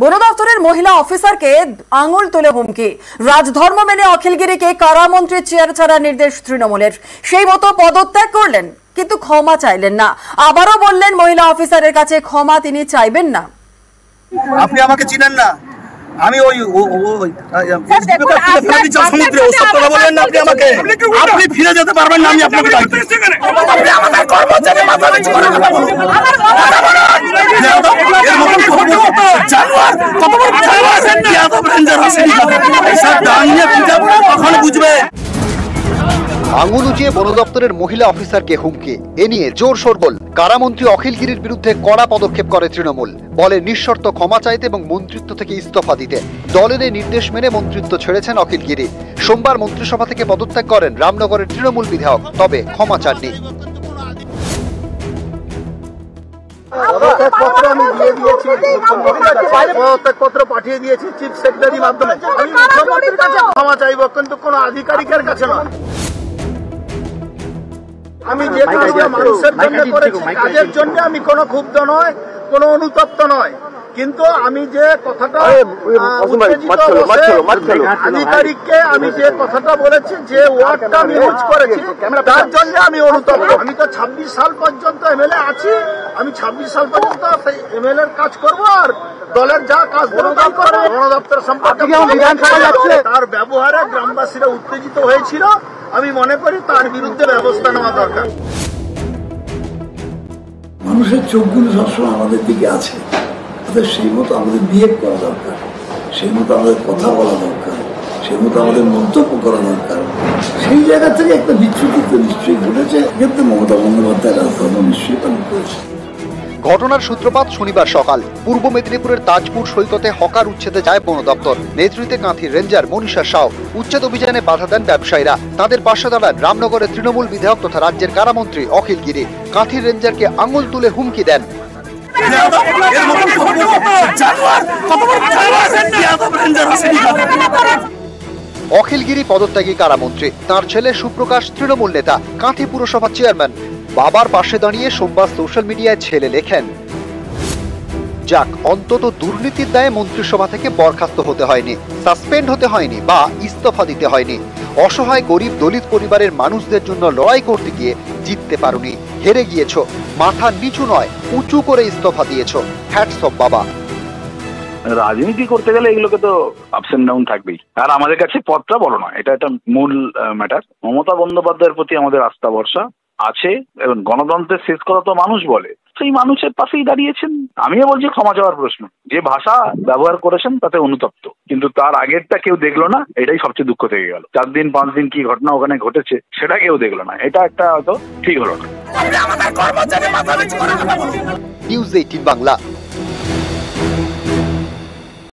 বন দপ্তরের মহিলা অফিসারকে আঙুল তুলে হুমকি। রাজধর্ম মেনে অখিলগিরিকে কারামন্ত্রীর চেয়ার ছাড়ার নির্দেশ তৃণমূলের। সেই মতো পদত্যাগ করলেন, কিন্তু ক্ষমা চাইলেন না। আবারও বললেন মহিলা অফিসারের কাছে ক্ষমা তিনি চাইবেন না। আপনি আমাকে চিনেন না, আমি ওই সমুদ্রে ওসব কথা বলবেন না। আপনি আমাকে আপনি ফিরে যেতে পারবেন না। আমি আপনাকে বুঝবে। আঙুল উঁচিয়ে বন দপ্তরের মহিলা অফিসারকে হুমকি, এ নিয়ে জোর শোরগোল। কারামন্ত্রী অখিলগিরির বিরুদ্ধে কড়া পদক্ষেপ করে তৃণমূল, বলে নিঃশর্ত ক্ষমা চাইতে এবং মন্ত্রিত্ব থেকে ইস্তফা দিতে। দলের এই নির্দেশ মেনে মন্ত্রিত্ব ছেড়েছেন অখিলগিরি। সোমবার মন্ত্রিসভা থেকে পদত্যাগ করেন রামনগরের তৃণমূল বিধায়ক, তবে ক্ষমা চাননি। পত্র পাঠিয়ে দিয়েছি চিফ সেক্রেটারির মাধ্যমে। আমি মুখ্যমন্ত্রীর কাছে ক্ষমা চাইব, কিন্তু কোন আধিকারিকের কাছে নয়। আমি যে কাজটা মানুষের জন্য করেছি, কাজের জন্য আমি কোনো ক্ষুব্ধ নয়, কোনো অনুতপ্ত নয়। কিন্তু আমি যে কথাটা আধিকারিককে আমি যে কথাটা বলেছি, যে ওয়ার্ডটা আমি ইউজ করেছি, তার জন্য আমি অনুতপ্ত। আমি তো 26 সাল পর্যন্ত এমএলএ আছি। আমি 26 সাল পর্যন্ত এমএলএ এর কাজ করব, আর দলের যা কাজ তাই করবো। বন দপ্তর সম্পর্কে তার ব্যবহারে গ্রামবাসীরা উত্তেজিত হয়েছিল। আমি মনে করি তার বিরুদ্ধে ব্যবস্থা নেওয়া দরকার। মানুষের চোখগুলো সবসময় আমাদের দিকে আছে, সেই মতো আমাদের বিহেভ করা দরকার, সেই মতো আমাদের কথা বলা দরকার, সেই মতো আমাদের মন্তব্য করা দরকার। সেই জায়গা থেকে একটা বিচ্যুতি তো নিশ্চয়ই ঘটেছে, কিন্তু মমতা বন্দ্যোপাধ্যায় রাজধর্ম নিশ্চয়ই পালন করেছে। ঘটনার সূত্রপাত শনিবার সকাল। পূর্ব মেদিনীপুরের তাজপুর সৈকতে হকার উচ্ছেদে যায় বন দপ্তর। নেতৃত্বে কাঁথির রেঞ্জার মনীষা সাউ। উচ্ছেদ অভিযানে বাধা দেন ব্যবসায়ীরা। তাদের পাশে দাঁড়ান রামনগরের তৃণমূল বিধায়ক তথা রাজ্যের কারামন্ত্রী অখিলগিরি। কাঁথির রেঞ্জারকে আঙুল তুলে হুমকি দেন। অখিলগিরি পদত্যাগী কারামন্ত্রী, তার ছেলে সুপ্রকাশ তৃণমূল নেতা, কাঁথি পুরসভা চেয়ারম্যান। বাবার পাশে দাঁড়িয়ে সোমবার সোশ্যাল মিডিয়ায় ছেলে লেখেন, যাক অন্তত দুর্নীতির দায়ে মন্ত্রিসভা থেকে বরখাস্ত হতে হয়নি, সাসপেন্ড হতে হয়নি বা ইস্তফা দিতে হয়নি। অসহায় গরিব দলিত পরিবারের মানুষদের জন্য লড়াই করতে গিয়ে জিততে পারোনি, হেরে গিয়েছো। মাথা নিচু নয়, উঁচু করে ইস্তফা দিয়েছো। হ্যাটস অফ বাবা। রাজনীতি করতে গেলে এগুলোকে তো আপস এন্ড ডাউন থাকবেই। আর আমাদের কাছে পথটা বড় নয়, এটা একটা মূল ম্যাটার। মমতা বন্দ্যোপাধ্যায়ের প্রতি আমাদের আস্থা ভরসা আছে, এবং গণতন্ত্রের শেষ কথা তো মানুষ বলে, সেই মানুষের পাশেই দাঁড়িয়েছেন। আমিও বলছি ক্ষমা চাওয়ার প্রশ্ন। যে ভাষা ব্যবহার করেছেন তাতে অনুতপ্ত, কিন্তু তার আগেরটা কেউ দেখলো না, এটাই সবচেয়ে দুঃখ থেকে গেল। 4 দিন 5 দিন কি ঘটনা ওখানে ঘটেছে সেটা কেউ দেখলো না, এটা একটা হয়তো ঠিক হলো না। নিউজ 18 বাংলা।